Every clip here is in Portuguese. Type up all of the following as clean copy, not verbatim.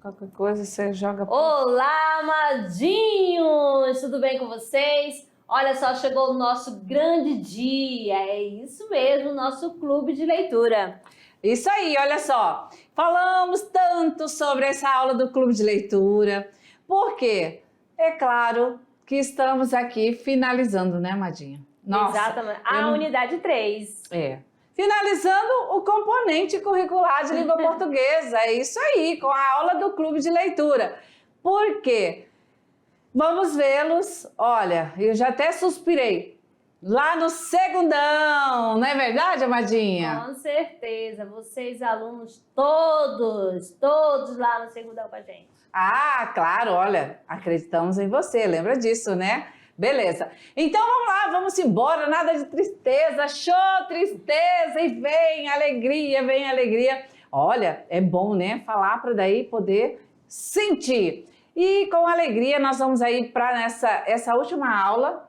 Qualquer coisa você joga... Olá, amadinhos! Tudo bem com vocês? Olha só, chegou o nosso grande dia. É isso mesmo, nosso clube de leitura. Isso aí, olha só. Falamos tanto sobre essa aula do clube de leitura. Por quê? É claro que estamos aqui finalizando, né, Amadinha? Nossa, exatamente. A unidade 3. Finalizando o componente curricular de língua portuguesa. É isso aí, com a aula do clube de leitura. Por quê? Vamos vê-los. Olha, eu já até suspirei. Lá no segundão, não é verdade, Amadinha? Com certeza. Vocês, alunos, todos lá no segundão com a gente. Ah, claro, olha, acreditamos em você, lembra disso, né? Beleza. Então vamos lá, vamos embora, nada de tristeza, show tristeza e vem alegria, vem alegria. Olha, é bom, né, falar para daí poder sentir. E com alegria nós vamos aí para essa última aula,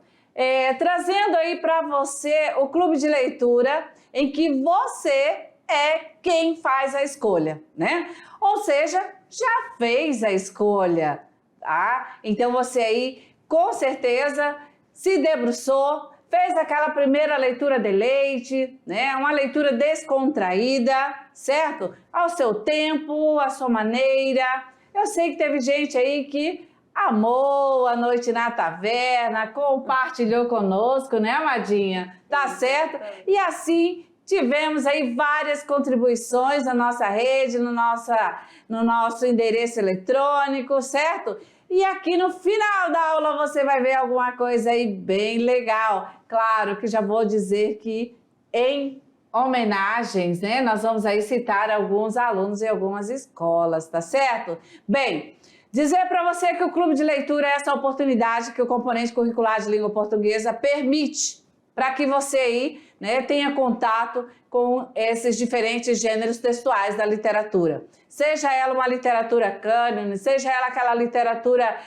trazendo aí para você o clube de leitura em que você é quem faz a escolha, né? Ou seja, já fez a escolha, tá? Então você aí com certeza se debruçou, fez aquela primeira leitura de leite, né? Uma leitura descontraída, certo? Ao seu tempo, à sua maneira. Eu sei que teve gente aí que amou a noite na taverna, compartilhou conosco, né, Amadinha? Tá certo? E assim tivemos aí várias contribuições na nossa rede, no nosso endereço eletrônico, certo? E aqui no final da aula você vai ver alguma coisa aí bem legal. Claro que já vou dizer que em homenagens, né? Nós vamos aí citar alguns alunos e algumas escolas, tá certo? Bem, dizer para você que o clube de leitura é essa oportunidade que o componente curricular de língua portuguesa permite para que você aí, né, tenha contato com esses diferentes gêneros textuais da literatura. Seja ela uma literatura cânone, seja ela aquela literatura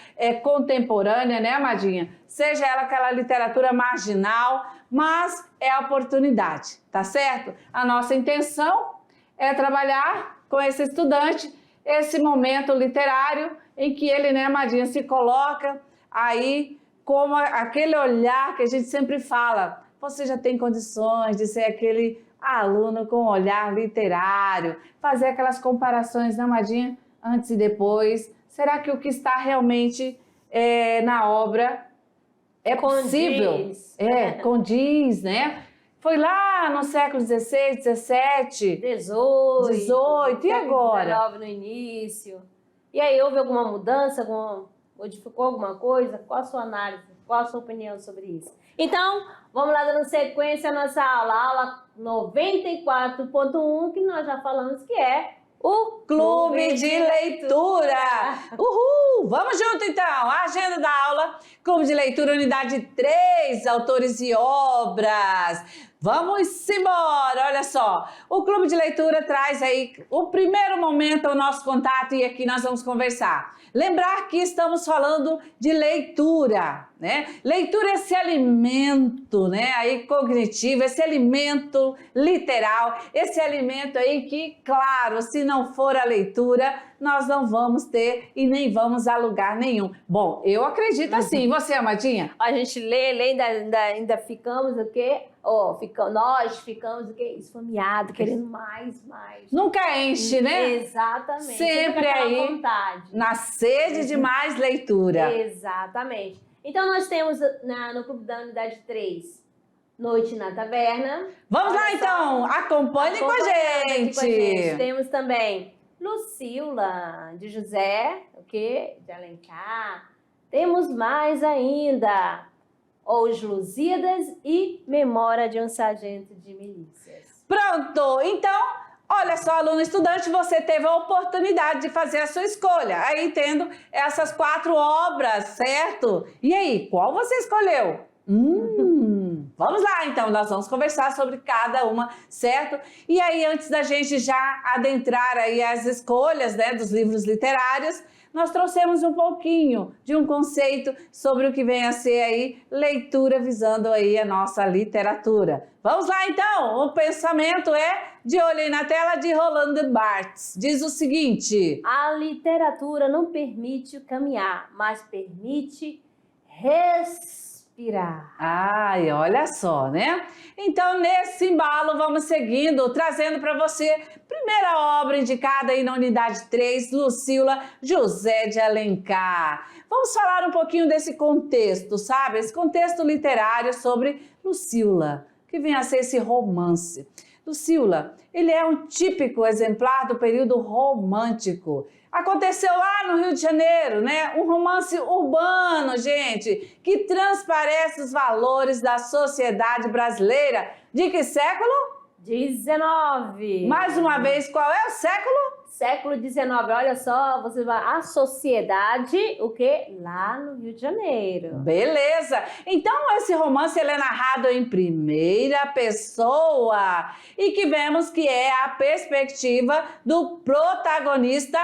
contemporânea, né, Amadinha? Seja ela aquela literatura marginal, mas é a oportunidade, tá certo? A nossa intenção é trabalhar com esse estudante esse momento literário em que ele, né, Amadinha, se coloca aí como aquele olhar que a gente sempre fala, você já tem condições de ser aquele aluno com olhar literário, fazer aquelas comparações, né, Amadinha, antes e depois. Será que o que está realmente na obra é possível? Condiz, né? Foi lá no século XVI, XVII, XVIII, e agora? XIX no início. E aí, houve alguma mudança, modificou alguma coisa? Qual a sua análise? Qual a sua opinião sobre isso? Então, vamos lá dando sequência à nossa aula 94.1, que nós já falamos que é o Clube de Leitura. Uhul! Vamos junto então, a agenda da aula, Clube de Leitura, unidade 3, autores e obras. Vamos embora, olha só, o Clube de Leitura traz aí o primeiro momento ao nosso contato e aqui nós vamos conversar. Lembrar que estamos falando de leitura, né? Leitura é esse alimento, né, aí cognitivo, esse alimento literal, esse alimento aí que, claro, se não for a leitura, nós não vamos ter e nem vamos a lugar nenhum. Bom, eu acredito assim, você, Amadinha? A gente lê, ainda ficamos o quê? Nós ficamos o quê? Esfomeados, querendo mais. Nunca enche, né? Exatamente. Sempre aí, vontade. Na sede de mais leitura. Exatamente. Então, nós temos no Clube da Unidade 3, Noite na Taverna. Vamos lá, então. Acompanhe com a gente. Temos também Lucila, de José, de Alencar. Temos mais ainda. Os Lusíadas e Memória de um Sargento de Milícias. Pronto! Então, olha só, aluno estudante, você teve a oportunidade de fazer a sua escolha. Aí, tendo essas 4 obras, certo? E aí, qual você escolheu? Vamos lá, então, nós vamos conversar sobre cada uma, certo? E aí, antes da gente já adentrar aí as escolhas, né, dos livros literários, nós trouxemos um pouquinho de um conceito sobre o que vem a ser aí leitura visando aí a nossa literatura. Vamos lá então, o pensamento é de olho aí na tela de Roland Barthes. Diz o seguinte: a literatura não permite caminhar, mas permite respirar. Ai, olha só, né? Então, nesse embalo, vamos seguindo, trazendo para você primeira obra indicada aí na unidade 3, Lucília José de Alencar. Vamos falar um pouquinho desse contexto, sabe? Esse contexto literário sobre Lucília, que vem a ser esse romance. Lucília, ele é um típico exemplar do período romântico. Aconteceu lá no Rio de Janeiro, né? Um romance urbano, gente, que transparece os valores da sociedade brasileira. De que século? 19. Mais uma vez, qual é o século? Século 19. Olha só, você vai a sociedade, o quê? Lá no Rio de Janeiro. Beleza. Então, esse romance ele é narrado em primeira pessoa e que vemos que é a perspectiva do protagonista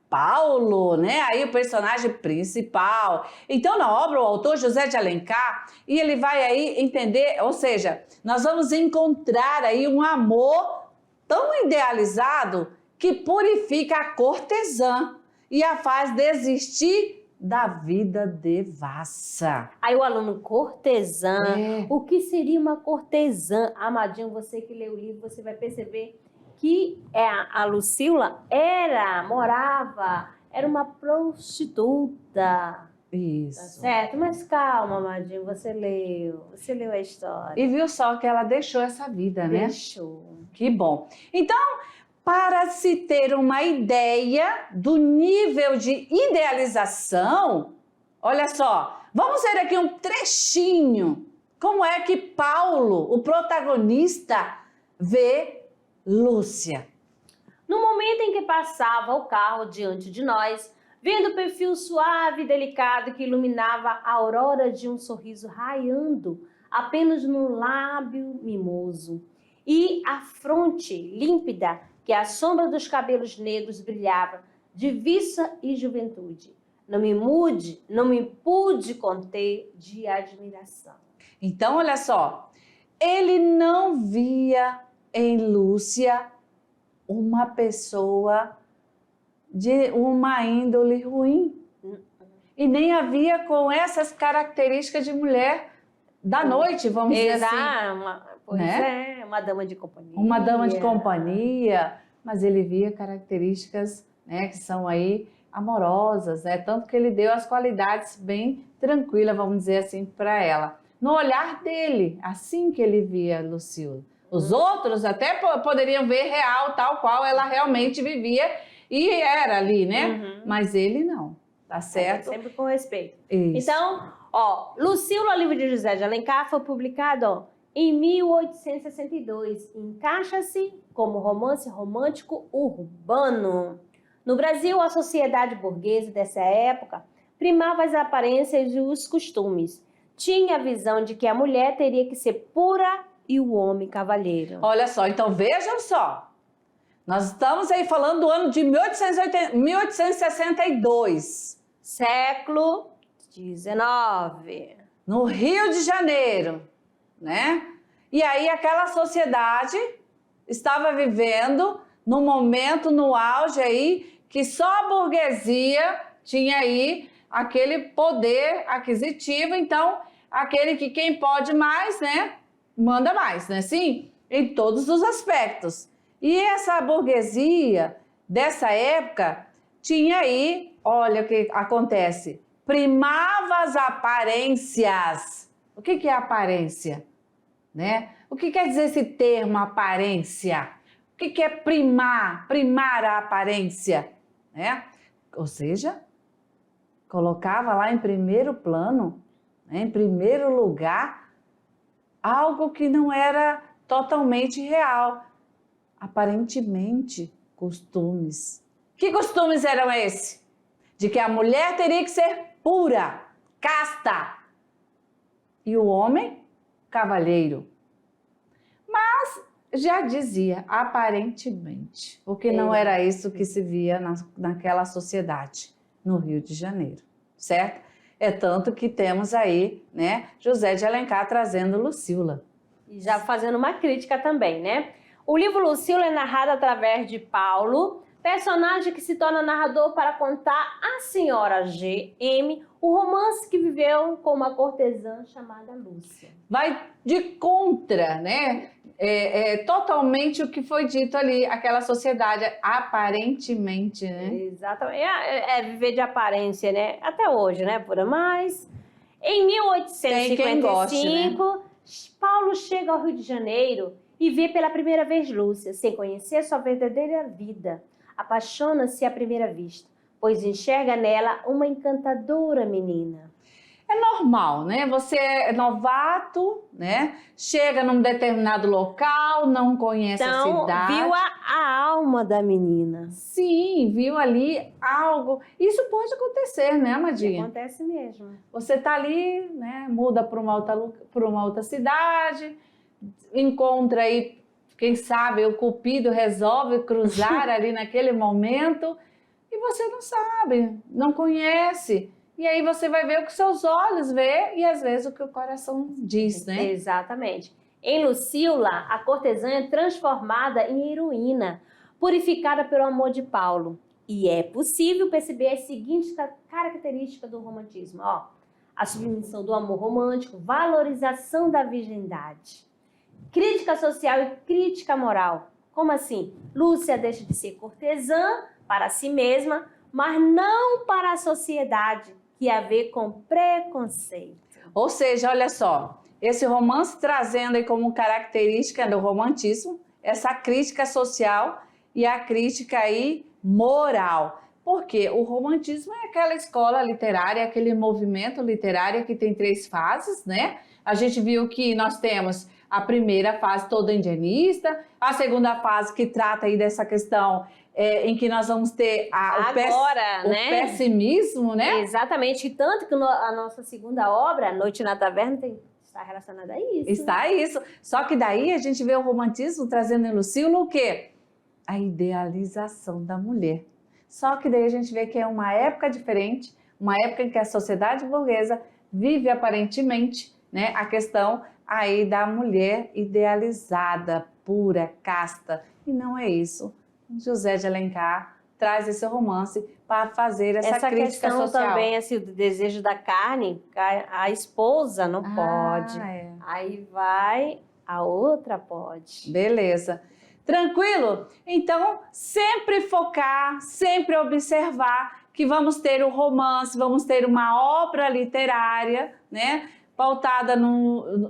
Paulo, né? Aí o personagem principal. Então, na obra, o autor José de Alencar, e ele vai aí entender, ou seja, nós vamos encontrar aí um amor tão idealizado que purifica a cortesã e a faz desistir da vida devassa. Aí o aluno, cortesã. É. O que seria uma cortesã? Amadinho, você que lê o livro, você vai perceber que a Lucília era uma prostituta. Isso. Tá certo? Mas calma, Amadinho, você leu a história. E viu só que ela deixou essa vida, né? Deixou. Que bom. Então, para se ter uma ideia do nível de idealização, olha só, vamos ver aqui um trechinho. Como é que Paulo, o protagonista, vê Lúcia? No momento em que passava o carro diante de nós, vendo o perfil suave e delicado que iluminava a aurora de um sorriso raiando apenas no lábio mimoso, e a fronte límpida que a sombra dos cabelos negros brilhava de viça e juventude. Não me pude conter de admiração. Então, olha só, ele não via em Lúcia uma pessoa de uma índole ruim. E nem havia com essas características de mulher da noite, vamos dizer assim. Uma dama de companhia. Uma dama de companhia, mas ele via características, né, que são aí amorosas, né? Tanto que ele deu as qualidades bem tranquilas, vamos dizer assim, para ela. No olhar dele, assim que ele via Lucília. Os outros até poderiam ver real, tal qual ela realmente vivia e era ali, né? Mas ele não, tá certo? Sempre com respeito. Isso. Então, ó, Lucília, livro de José de Alencar, foi publicado, ó, em 1862. Encaixa-se como romance romântico urbano. No Brasil, a sociedade burguesa dessa época primava as aparências e os costumes. Tinha a visão de que a mulher teria que ser pura e o homem cavalheiro. Olha só, então vejam só. Nós estamos aí falando do ano de 1862. Século XIX. No Rio de Janeiro, né? E aí aquela sociedade estava vivendo no momento, no auge aí, que só a burguesia tinha aí aquele poder aquisitivo, então aquele que quem pode mais, né, manda mais, né, sim? Em todos os aspectos. E essa burguesia dessa época tinha aí, olha o que acontece, primava as aparências. O que é aparência? Né? O que quer dizer esse termo aparência? O que é primar a aparência? Né? Ou seja, colocava lá em primeiro plano, né, em primeiro lugar, algo que não era totalmente real. Aparentemente, costumes. Que costumes eram esses? De que a mulher teria que ser pura, casta, e o homem, cavalheiro. Mas já dizia, aparentemente, porque não era isso que se via naquela sociedade. no Rio de Janeiro, certo? É tanto que temos aí, né, José de Alencar trazendo Lucila. E já fazendo uma crítica também, né? O livro Lucila é narrado através de Paulo, personagem que se torna narrador para contar à senhora G.M. o romance que viveu com uma cortesã chamada Lúcia. Vai de contra, né? Totalmente o que foi dito ali, aquela sociedade, aparentemente, né? Exatamente. É viver de aparência, né? Até hoje, né? Por mais. Em Tem quem goste, 1855, Paulo chega ao Rio de Janeiro e vê pela primeira vez Lúcia, sem conhecer sua verdadeira vida. Apaixona-se à primeira vista, pois enxerga nela uma encantadora menina. É normal, né? Você é novato, né? Chega num determinado local, não conhece a cidade. Viu a alma da menina. Sim, viu ali algo. Isso pode acontecer, né, Amadinha? Acontece mesmo. Você tá ali, né? Muda para uma outra cidade, encontra aí, quem sabe, o Cupido resolve cruzar ali naquele momento e você não sabe, não conhece. E aí você vai ver o que seus olhos vê e às vezes o que o coração diz, né? Exatamente. Em Lucila, a cortesã é transformada em heroína, purificada pelo amor de Paulo. E é possível perceber as seguintes características do romantismo. Ó, a submissão do amor romântico, valorização da virgindade, crítica social e crítica moral. Como assim? Lúcia deixa de ser cortesã para si mesma, mas não para a sociedade, que a vê com preconceito. Ou seja, olha só, esse romance trazendo aí como característica do romantismo, essa crítica social e a crítica aí moral. Porque o romantismo é aquela escola literária, aquele movimento literário que tem 3 fases, né? A gente viu que nós temos a primeira fase toda indianista, a segunda fase que trata aí dessa questão em que nós vamos ter o pessimismo, né? Exatamente, e tanto que a nossa segunda obra, Noite na Taverna, está relacionada a isso. Está isso. Só que daí a gente vê o romantismo trazendo em Lucila o quê? A idealização da mulher. Só que daí a gente vê que é uma época diferente, uma época em que a sociedade burguesa vive aparentemente, né, a questão aí da mulher idealizada, pura, casta. E não é isso. José de Alencar traz esse romance para fazer essa crítica questão social. Também, assim, do desejo da carne, a esposa não pode. É. Aí vai, a outra pode. Beleza. Tranquilo? Então, sempre focar, sempre observar que vamos ter o romance, vamos ter uma obra literária, né? Pautada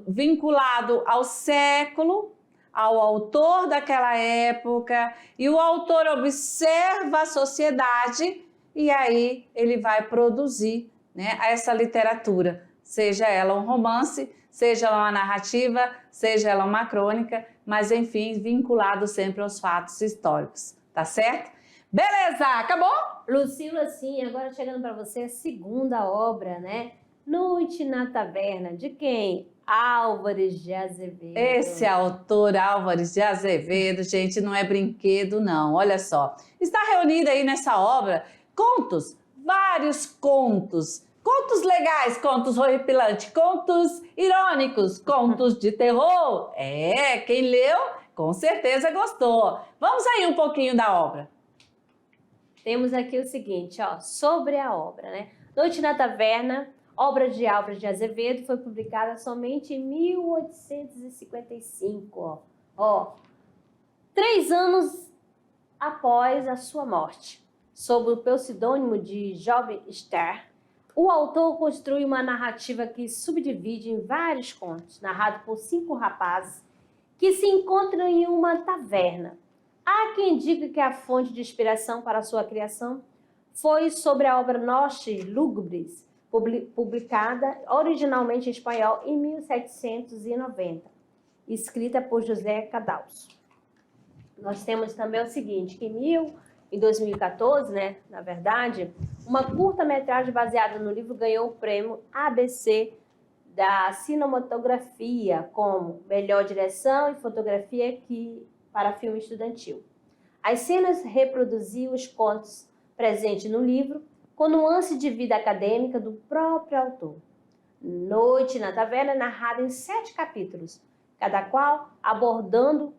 vinculado ao século, ao autor daquela época, e o autor observa a sociedade e aí ele vai produzir, né, essa literatura, seja ela um romance, seja ela uma narrativa, seja ela uma crônica, mas enfim, vinculado sempre aos fatos históricos, tá certo? Beleza, acabou? Lucila, sim, agora chegando para você a segunda obra, né? Noite na Taverna, de quem? Álvares de Azevedo. Esse autor Álvares de Azevedo, gente, não é brinquedo não, olha só. Está reunida aí nessa obra contos, vários contos. Contos legais, contos horripilantes, contos irônicos, contos de terror. Quem leu, com certeza gostou. Vamos aí um pouquinho da obra. Temos aqui o seguinte, ó, sobre a obra, né? Noite na Taverna, obra de Álvares de Azevedo, foi publicada somente em 1855, ó. 3 anos após a sua morte. Sob o pseudônimo de Job Stern, o autor construi uma narrativa que subdivide em vários contos, narrado por 5 rapazes que se encontram em uma taverna. Há quem diga que a fonte de inspiração para a sua criação foi sobre a obra Noches Lúgubres, publicada originalmente em espanhol em 1790, escrita por José Cadalso. Nós temos também o seguinte, que em 2014, né, na verdade, uma curta-metragem baseada no livro ganhou o prêmio ABC da cinematografia como melhor direção e fotografia para filme estudantil. As cenas reproduziam os contos presentes no livro, com nuance de vida acadêmica do próprio autor. Noite na Taverna é narrada em 7 capítulos, cada qual abordando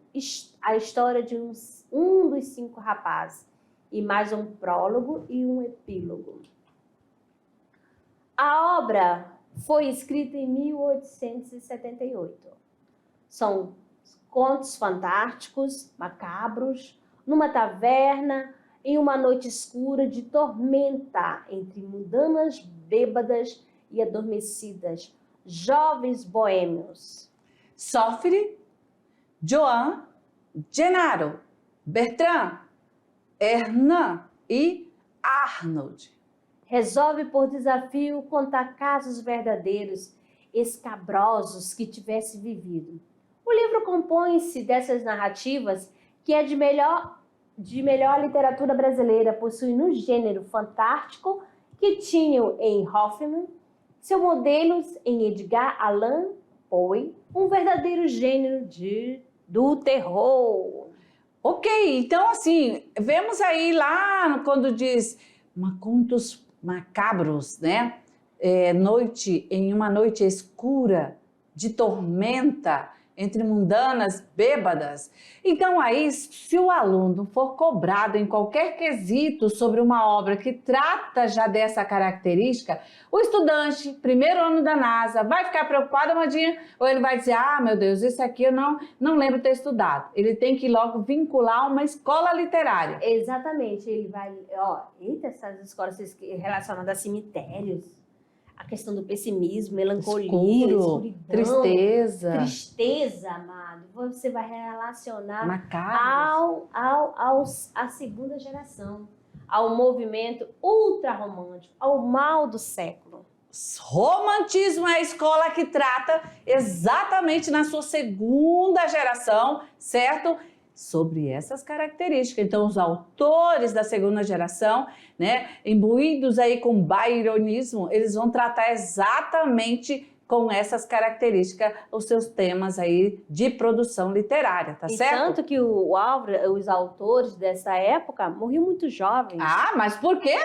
a história de um dos 5 rapazes, e mais um prólogo e um epílogo. A obra foi escrita em 1878. São contos fantásticos, macabros, numa taverna, em uma noite escura de tormenta, entre mundanas bêbadas e adormecidas, jovens boêmios. Sofre, Joan, Gennaro, Bertrand, Hernan e Arnold. Resolve por desafio contar casos verdadeiros, escabrosos que tivesse vivido. O livro compõe-se dessas narrativas que é de melhor literatura brasileira, possui no gênero fantástico que tinham em Hoffmann, seus modelos em Edgar Allan Poe, um verdadeiro gênero do terror. Ok, então assim, vemos aí lá quando diz contos macabros, né? Em uma noite escura, de tormenta, entre mundanas bêbadas. Então aí, se o aluno for cobrado em qualquer quesito sobre uma obra que trata já dessa característica, o estudante, primeiro ano da NASA, vai ficar preocupado, Amandinha? Ou ele vai dizer, meu Deus, isso aqui eu não lembro ter estudado. Ele tem que logo vincular uma escola literária. Exatamente, ele vai, essas escolas relacionadas a cemitérios, a questão do pessimismo, melancolia, escuridão, tristeza, amado. Você vai relacionar à segunda geração, ao movimento ultrarromântico, ao mal do século. Romantismo é a escola que trata exatamente na sua segunda geração, certo? Sobre essas características. Então, os autores da segunda geração, né, imbuídos aí com byronismo, eles vão tratar exatamente com essas características os seus temas aí de produção literária, tá certo? Tanto que os autores dessa época morriam muito jovens. Mas por quê?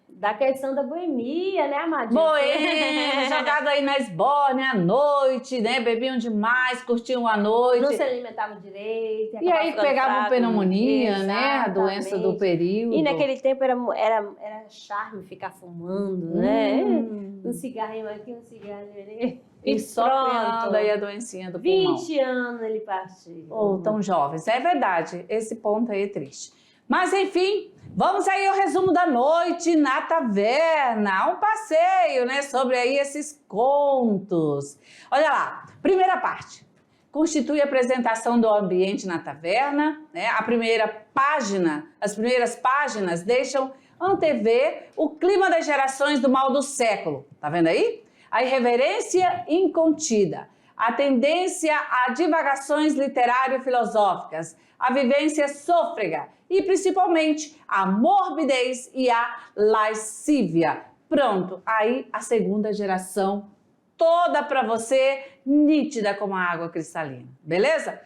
Da questão da boemia, né, Amadinha? Boêmia, jogado aí na esbórnia à noite, né? Bebiam demais, curtiam a noite. Não se alimentavam direito. E aí pegavam pneumonia, né? A doença do período. E naquele tempo era charme ficar fumando, né? Um cigarrinho aqui, um cigarrinho ali. E só criando aí a doencinha do pulmão. 20 anos ele partiu. Ou tão jovens. É verdade, esse ponto aí é triste. Mas enfim, vamos aí ao resumo da noite na taverna, um passeio, né, sobre aí esses contos. Olha lá, primeira parte, constitui a apresentação do ambiente na taverna, né, as primeiras páginas deixam antever o clima das gerações do mal do século, tá vendo aí? A irreverência incontida, a tendência a divagações literário-filosóficas, a vivência sôfrega e, principalmente, a morbidez e a lascívia. Pronto, aí a segunda geração toda para você, nítida como a água cristalina, beleza?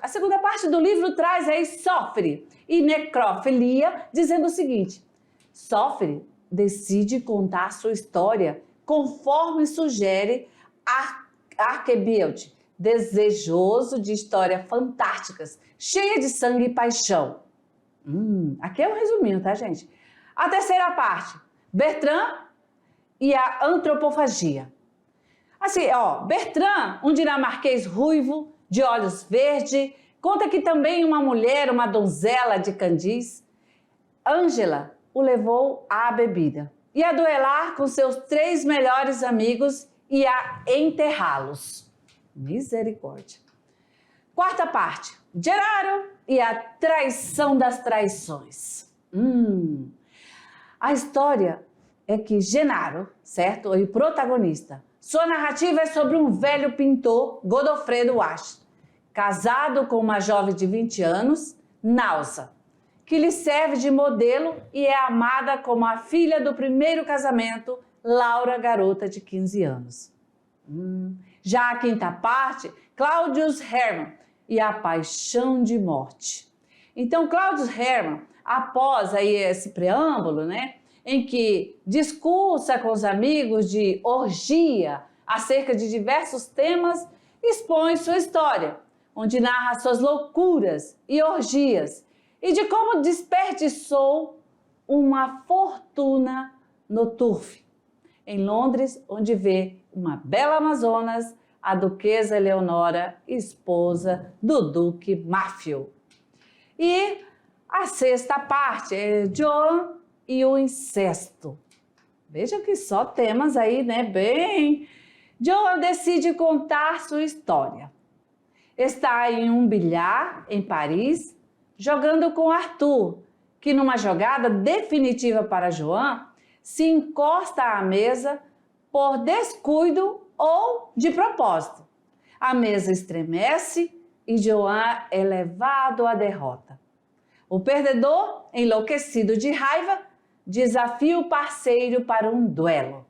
A segunda parte do livro traz aí Sofre e necrofilia, dizendo o seguinte: Sofre decide contar sua história conforme sugere Arquebild, desejoso de histórias fantásticas, cheia de sangue e paixão. Aqui é um resuminho, tá, gente? A terceira parte, Bertrand e a antropofagia. Assim, Bertrand, um dinamarquês ruivo, de olhos verdes, conta que também uma mulher, uma donzela de Candis, Ângela, o levou à bebida e a duelar com seus 3 melhores amigos e a enterrá-los. Misericórdia. Quarta parte, Gennaro e a traição das traições. A história é que Gennaro, certo? O protagonista. Sua narrativa é sobre um velho pintor, Godofredo Wacht, casado com uma jovem de 20 anos, Náusea, que lhe serve de modelo e é amada como a filha do primeiro casamento, Laura, garota de 15 anos. Já a quinta parte, Claudius Hermann e a paixão de morte. Então, Claudius Hermann, após aí esse preâmbulo, né, em que discursa com os amigos de orgia acerca de diversos temas, expõe sua história, onde narra suas loucuras e orgias e de como desperdiçou uma fortuna no turf, em Londres, onde vê uma bela Amazonas, a duquesa Eleonora, esposa do duque Máfio. E a sexta parte é Joan e o incesto. Veja que só temas aí, né? Bem... Joan decide contar sua história. Está em um bilhar em Paris, jogando com Arthur, que numa jogada definitiva para Joan, se encosta à mesa por descuido ou de propósito. A mesa estremece e Joan é levado à derrota. O perdedor, enlouquecido de raiva, desafia o parceiro para um duelo.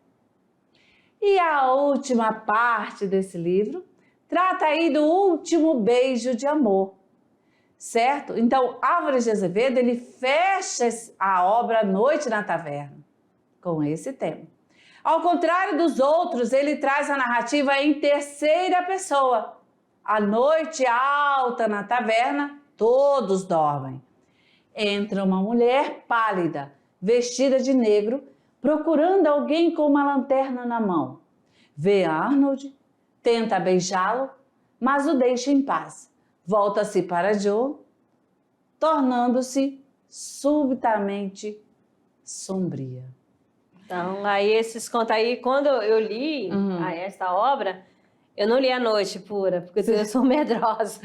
E a última parte desse livro trata aí do último beijo de amor, certo? Então, Álvares de Azevedo, ele fecha a obra Noite na Taverna com esse tema. Ao contrário dos outros, ele traz a narrativa em terceira pessoa. À noite alta na taverna, todos dormem. Entra uma mulher pálida, vestida de negro, procurando alguém com uma lanterna na mão. Vê Arnold, tenta beijá-lo, mas o deixa em paz. Volta-se para Joe, tornando-se subitamente sombria. Então, aí esses contos aí, quando eu li esta obra, eu não li à noite pura, porque eu sou medrosa.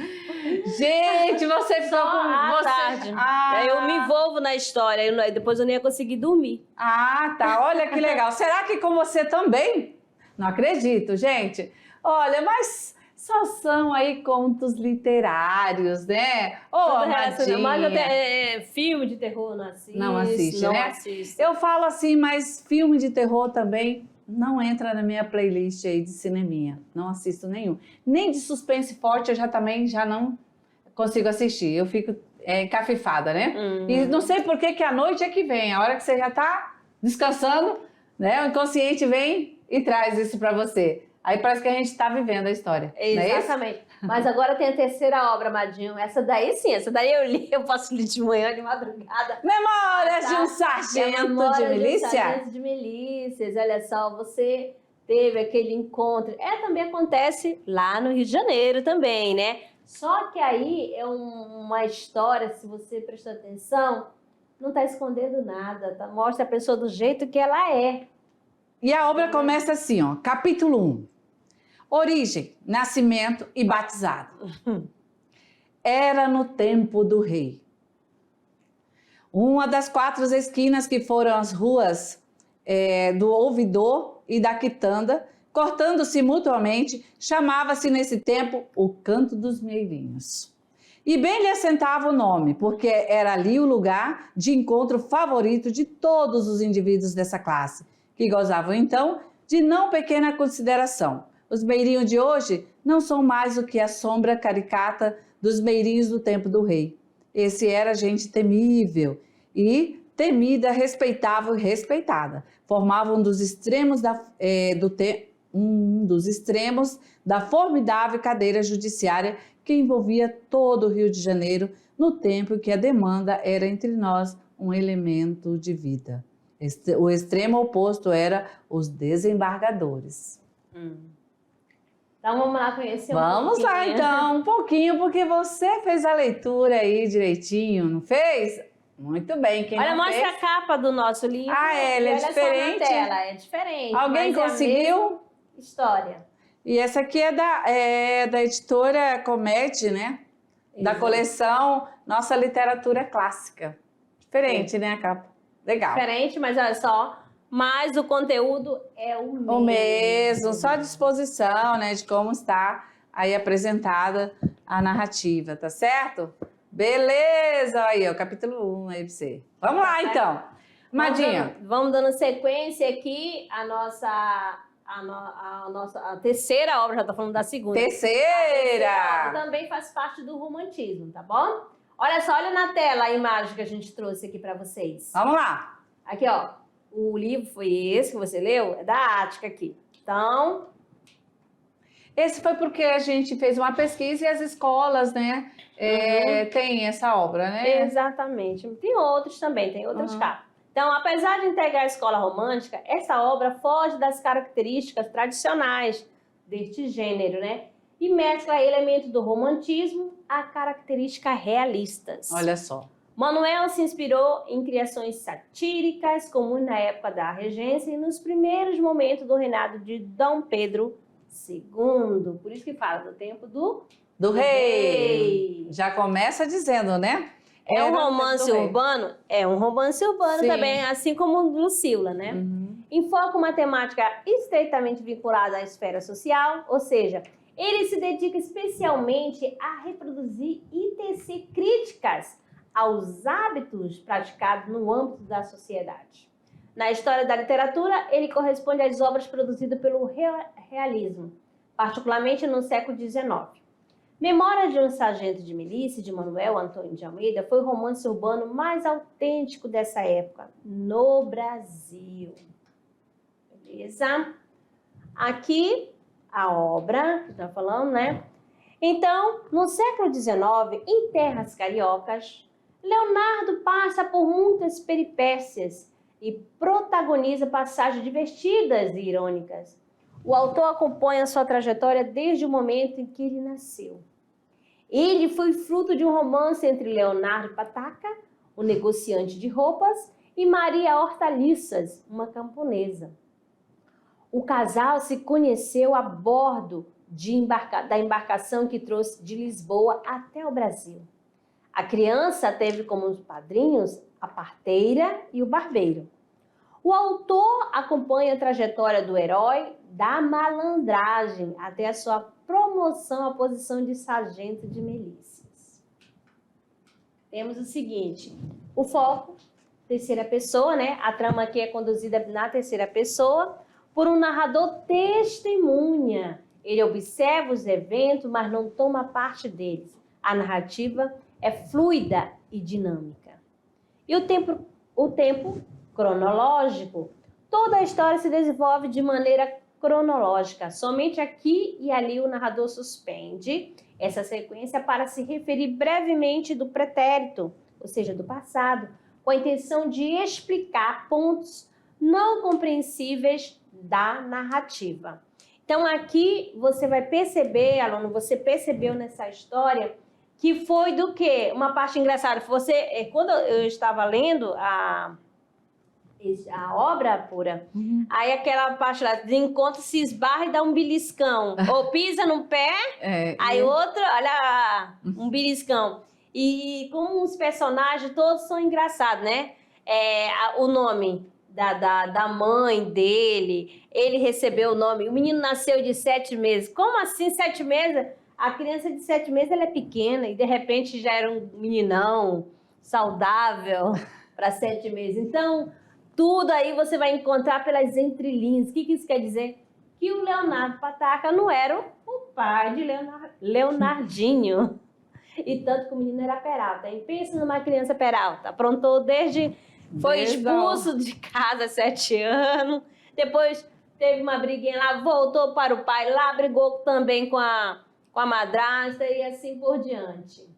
Gente, você ficou Só com... à você... tarde. Aí eu me envolvo na história, depois eu nem ia conseguir dormir. Ah, tá. Olha que legal. Será que com você também? Não acredito, gente. Olha, mas só são aí contos literários, né? Ô, Amadinha. Mas até filme de terror não assiste. Não assiste, né? Assiste. Eu falo assim, mas filme de terror também não entra na minha playlist aí de cineminha. Não assisto nenhum. Nem de suspense forte eu já não consigo assistir. Eu fico encafifada, né? E não sei por que à noite é que vem. A hora que você já tá descansando, né? O inconsciente vem e traz isso para você. Aí parece que a gente está vivendo a história. Exatamente. Mas agora tem a terceira obra, Amadinho. Essa daí sim, essa daí eu li, eu posso ler de manhã, de madrugada. Memórias de um sargento de milícia? Sargento de milícias. Olha só, você teve aquele encontro. Também acontece lá no Rio de Janeiro também, né? Só que aí é uma história, se você prestar atenção, não está escondendo nada, tá? Mostra a pessoa do jeito que ela é. E a obra começa assim, ó, capítulo 1. Origem, nascimento e batizado. Era no tempo do rei. Uma das 4 esquinas que foram as ruas do Ouvidor e da Quitanda, cortando-se mutuamente, chamava-se nesse tempo o Canto dos Meirinhos. E bem lhe assentava o nome, porque era ali o lugar de encontro favorito de todos os indivíduos dessa classe, que gozavam então de não pequena consideração. Os meirinhos de hoje não são mais do que a sombra caricata dos meirinhos do tempo do rei. Esse era gente temível e temida, respeitável e respeitada. Formavam um dos extremos da formidável cadeira judiciária que envolvia todo o Rio de Janeiro no tempo que a demanda era entre nós um elemento de vida. O extremo oposto era os desembargadores. Então vamos lá conhecer um pouquinho. Vamos lá então, um pouquinho, porque você fez a leitura aí direitinho, não fez? Muito bem, quem Olha, não mostra fez... a capa do nosso livro. Ele é diferente. Só na tela, é diferente. Alguém mas conseguiu? É a mesma história. E essa aqui é da editora Comete, né? Da Exato. coleção Nossa Literatura Clássica. Diferente, né, a capa? Legal. Diferente, mas olha só, mas o conteúdo é o mesmo. O mesmo, só a disposição, né, de como está aí apresentada a narrativa, tá certo? Beleza, aí, ó, capítulo 1 aí pra você. Vamos lá, então. Madinha. Vamos dando sequência aqui, a terceira obra, já tô falando da segunda. Terceira! Também faz parte do romantismo, tá bom? Olha só, olha na tela a imagem que a gente trouxe aqui para vocês. Vamos lá. Aqui, ó. O livro foi esse que você leu, é da Ática aqui. Então, Esse foi porque a gente fez uma pesquisa e as escolas, né, têm essa obra, né? exatamente. Tem outros também, tem outras Uhum. capas. Então, apesar de integrar a escola romântica, essa obra foge das características tradicionais deste gênero, né? E mescla elementos do romantismo a características realistas. Olha só. Manuel se inspirou em criações satíricas, comuns na época da regência e nos primeiros momentos do reinado de Dom Pedro II. Por isso que fala do tempo Do rei. rei. Já começa dizendo, né? É um Era o romance tempo do rei. urbano? É um romance urbano Sim. também, assim como o Lucila, né? Uhum. Enfoca uma temática estreitamente vinculada à esfera social, ou seja, ele se dedica especialmente a reproduzir e tecer críticas aos hábitos praticados no âmbito da sociedade. Na história da literatura, ele corresponde às obras produzidas pelo realismo, particularmente no século XIX. Memória de um Sargento de Milícia, de Manuel Antônio de Almeida, foi o romance urbano mais autêntico dessa época, no Brasil. Beleza? Aqui, a obra que está falando, né? Então, no século XIX, em terras cariocas, Leonardo passa por muitas peripécias e protagoniza passagens divertidas e irônicas. O autor acompanha sua trajetória desde o momento em que ele nasceu. Ele foi fruto de um romance entre Leonardo Pataca, o negociante de roupas, e Maria Hortaliças, uma camponesa. O casal se conheceu a bordo da embarcação que trouxe de Lisboa até o Brasil. A criança teve como padrinhos a parteira e o barbeiro. O autor acompanha a trajetória do herói da malandragem até a sua promoção à posição de sargento de milícias. Temos o seguinte, o foco, terceira pessoa, né? A trama aqui é conduzida na terceira pessoa por um narrador testemunha. Ele observa os eventos, mas não toma parte deles. A narrativa é fluida e dinâmica. E o tempo cronológico, toda a história se desenvolve de maneira cronológica. Somente aqui e ali o narrador suspende essa sequência para se referir brevemente do pretérito, ou seja, do passado, com a intenção de explicar pontos não compreensíveis da narrativa. Então aqui você vai perceber, aluno, você percebeu nessa história que foi do quê? Uma parte engraçada. Quando eu estava lendo a obra pura, aí aquela parte lá de encontro se esbarra e dá um beliscão, ou pisa no pé, aí outro, olha, um beliscão. E como os personagens todos são engraçados, né? O nome da mãe dele, ele recebeu o nome, o menino nasceu de 7 meses. Como assim 7 meses? A criança de 7 meses ela é pequena e de repente já era um meninão saudável para 7 meses. Então, tudo aí você vai encontrar pelas entrelinhas. O que isso quer dizer? Que o Leonardo Pataca não era o pai de Leonardinho. E tanto que o menino era Peralta. E pensa numa criança Peralta. Aprontou foi expulso de casa há 7 anos. Depois teve uma briguinha lá, voltou para o pai. Lá brigou também com a madrasta e assim por diante.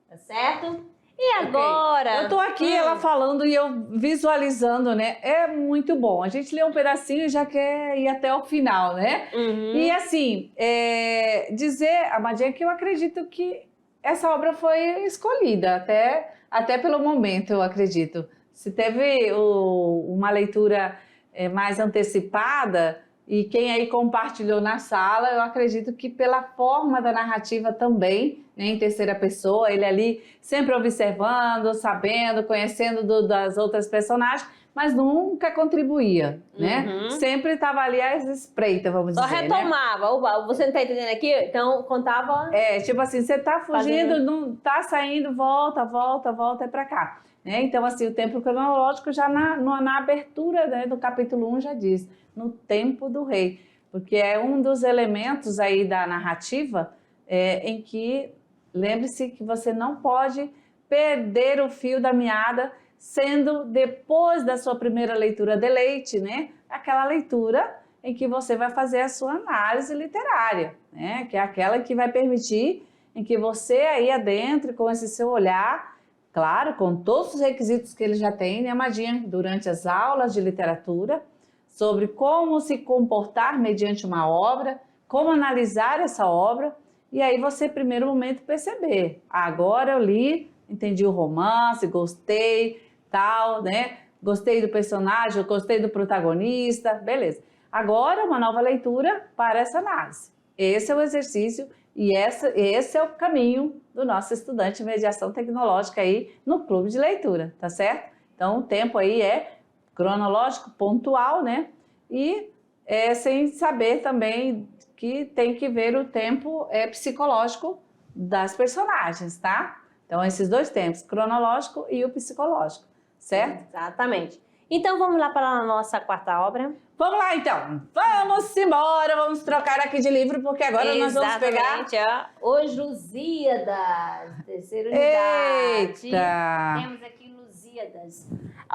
Tá certo? E agora? Okay. Eu tô aqui, ela falando e eu visualizando, né? É muito bom. A gente lê um pedacinho e já quer ir até o final, né? Uhum. E assim, dizer, Amadinha, que eu acredito que essa obra foi escolhida, até pelo momento, eu acredito. Se teve uma leitura mais antecipada, e quem aí compartilhou na sala, eu acredito que pela forma da narrativa também, né, em terceira pessoa, ele ali sempre observando, sabendo, conhecendo das outras personagens, mas nunca contribuía, né? Uhum. Sempre estava ali às espreitas, vamos dizer, Só retomava. Né? Você não está entendendo aqui? Então, contava... tipo assim, você está fugindo, não está saindo, volta para cá. Né? Então, assim, o tempo cronológico já na abertura, né, do capítulo 1 já diz, no tempo do rei, porque é um dos elementos aí da narrativa em que, lembre-se que você não pode perder o fio da meada sendo depois da sua primeira leitura deleite, né? Aquela leitura em que você vai fazer a sua análise literária, né? Que é aquela que vai permitir em que você aí adentre com esse seu olhar, claro, com todos os requisitos que ele já tem, né, Amadinha, durante as aulas de literatura, sobre como se comportar mediante uma obra, como analisar essa obra, e aí você, primeiro momento, perceber. Agora eu li, entendi o romance, gostei, tal, né? Gostei do personagem, gostei do protagonista, beleza. Agora, uma nova leitura para essa análise. Esse é o exercício e esse é o caminho do nosso estudante de mediação tecnológica aí no clube de leitura, tá certo? Então, o tempo aí é cronológico, pontual, né? E sem saber também que tem que ver o tempo psicológico das personagens, tá? Então, esses dois tempos, cronológico e o psicológico, certo? Exatamente. Então, vamos lá para a nossa quarta obra? Vamos lá, então. Vamos embora, vamos trocar aqui de livro, porque agora nós vamos pegar... Exatamente, ó. Os Lusíadas, terceira unidade. Eita! Temos aqui Lusíadas.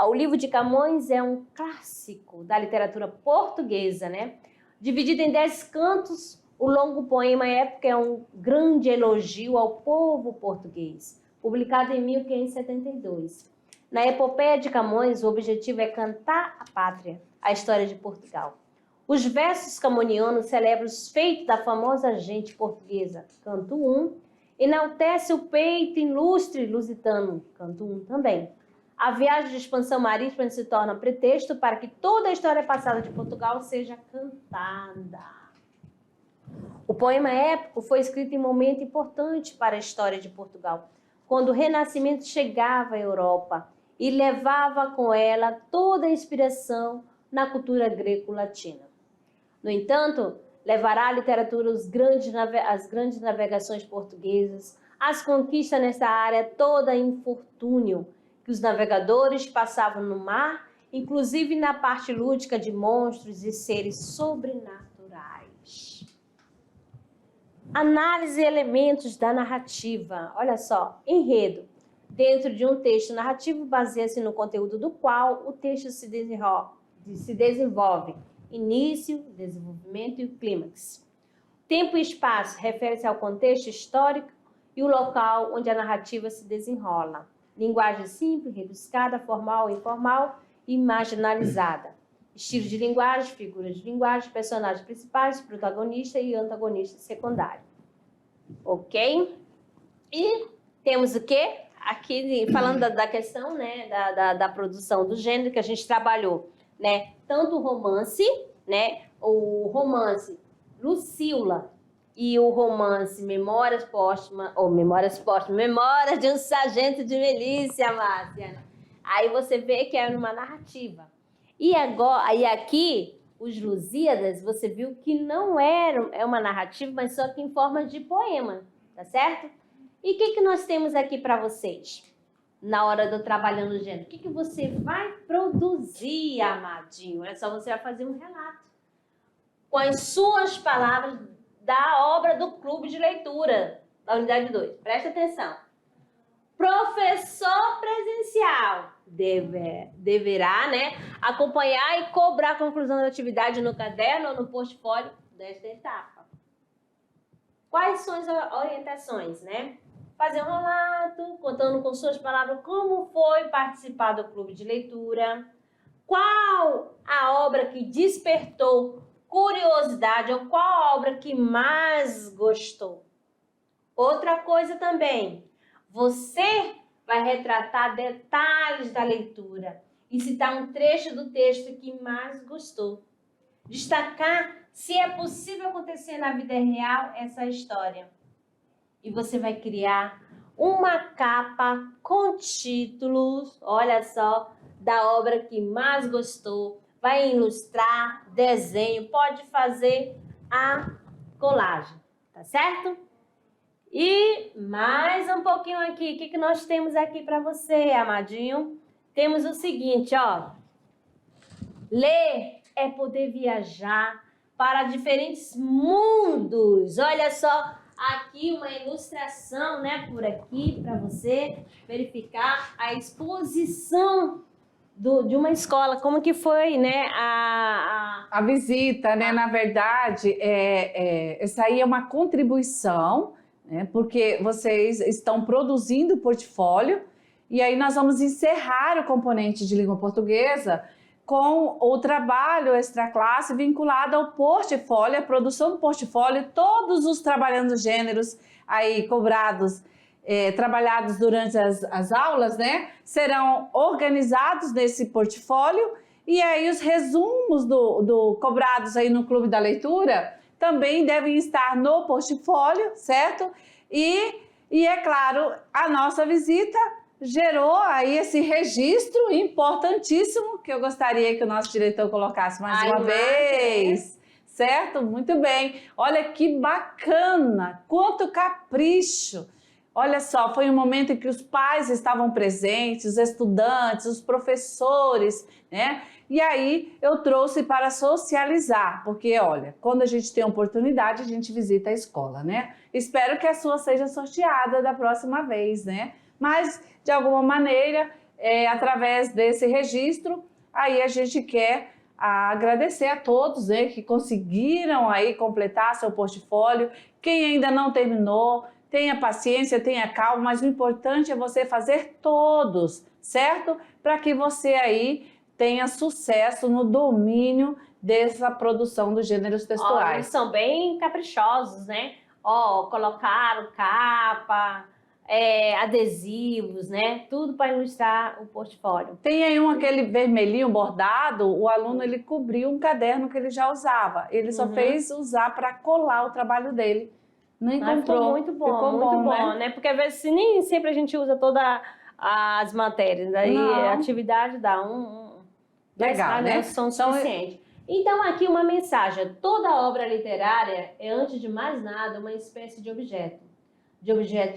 O livro de Camões é um clássico da literatura portuguesa, né? Dividido em 10 cantos, o longo poema épico é um grande elogio ao povo português, publicado em 1572. Na epopeia de Camões, o objetivo é cantar a pátria, a história de Portugal. Os versos camonianos celebram os feitos da famosa gente portuguesa, canto 1, enaltece o peito ilustre lusitano, canto 1 também. A viagem de expansão marítima se torna pretexto para que toda a história passada de Portugal seja cantada. O poema épico foi escrito em um momento importante para a história de Portugal, quando o Renascimento chegava à Europa e levava com ela toda a inspiração na cultura greco-latina. No entanto, levará à literatura as grandes navegações portuguesas, as conquistas nessa área toda infortúnio, que os navegadores passavam no mar, inclusive na parte lúdica de monstros e seres sobrenaturais. Análise e elementos da narrativa. Olha só, enredo. Dentro de um texto narrativo, baseia-se no conteúdo do qual o texto se desenvolve. Início, desenvolvimento e o clímax. Tempo e espaço refere-se ao contexto histórico e o local onde a narrativa se desenrola. Linguagem simples, rebuscada, formal, informal e marginalizada. Estilo de linguagem, figuras de linguagem, personagens principais, protagonista e antagonista secundário. Ok? E temos o quê? Aqui falando da questão, né, da produção do gênero que a gente trabalhou, né? Tanto o romance, né? O romance Lucília e o romance Memórias de um Sargento de Milícia, Márcia. Aí você vê que é uma narrativa. E agora, aí aqui, os Lusíadas, você viu que não é uma narrativa, mas só que em forma de poema, tá certo? E o que nós temos aqui para vocês? Na hora do trabalhando o gênero, o que você vai produzir, amadinho? É só você vai fazer um relato com as suas palavras da obra do clube de leitura da unidade 2. Presta atenção. Professor presencial deverá, né, acompanhar e cobrar a conclusão da atividade no caderno ou no portfólio desta etapa. Quais são as orientações, né? Fazer um relato, contando com suas palavras como foi participar do clube de leitura, qual a obra que despertou curiosidade ou qual a obra que mais gostou. Outra coisa também, você vai retratar detalhes da leitura e citar um trecho do texto que mais gostou. Destacar se é possível acontecer na vida real essa história. E você vai criar uma capa com títulos, olha só, da obra que mais gostou. Vai ilustrar, desenho, pode fazer a colagem, tá certo? E mais um pouquinho aqui, o que nós temos aqui para você, amadinho? Temos o seguinte, ó. Ler é poder viajar para diferentes mundos. Olha só aqui uma ilustração, né, por aqui, para você verificar a exposição de uma escola, como que foi, né, A visita, né, na verdade, essa aí é uma contribuição, né, porque vocês estão produzindo o portfólio e aí nós vamos encerrar o componente de língua portuguesa com o trabalho extraclasse vinculado ao portfólio, a produção do portfólio, todos os trabalhando gêneros aí cobrados, trabalhados durante as aulas, né, serão organizados nesse portfólio e aí os resumos cobrados aí no Clube da Leitura também devem estar no portfólio, certo? E é claro, a nossa visita gerou aí esse registro importantíssimo que eu gostaria que o nosso diretor colocasse mais uma vez, certo? Muito bem. Olha que bacana, quanto capricho. Olha só, foi um momento em que os pais estavam presentes, os estudantes, os professores, né? E aí eu trouxe para socializar, porque olha, quando a gente tem oportunidade, a gente visita a escola, né? Espero que a sua seja sorteada da próxima vez, né? Mas, de alguma maneira, através desse registro, aí a gente quer agradecer a todos, né, que conseguiram aí completar seu portfólio. Quem ainda não terminou, tenha paciência, tenha calma, mas o importante é você fazer todos, certo? Para que você aí tenha sucesso no domínio dessa produção dos gêneros textuais. Eles são bem caprichosos, né? Colocaram capa, adesivos, né? Tudo para ilustrar o portfólio. Tem aí aquele vermelhinho bordado, o aluno ele cobriu um caderno que ele já usava. Ele só fez usar para colar o trabalho dele. Não encontrou. Ficou muito bom, muito bom, né? Porque às vezes nem sempre a gente usa todas as matérias, daí a atividade dá legal, né? São suficiente. Então aqui uma mensagem: toda obra literária é, antes de mais nada, uma espécie de objeto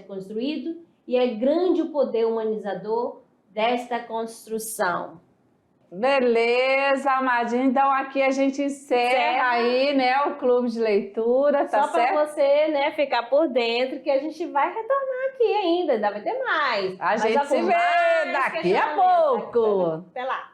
construído, e é grande o poder humanizador desta construção. Beleza, Amadinha. Então aqui a gente encerra aí, né, o clube de leitura, tá certo? Só para você, né, ficar por dentro, que a gente vai retornar aqui ainda vai ter mais. A gente se vê daqui a pouco. Até lá.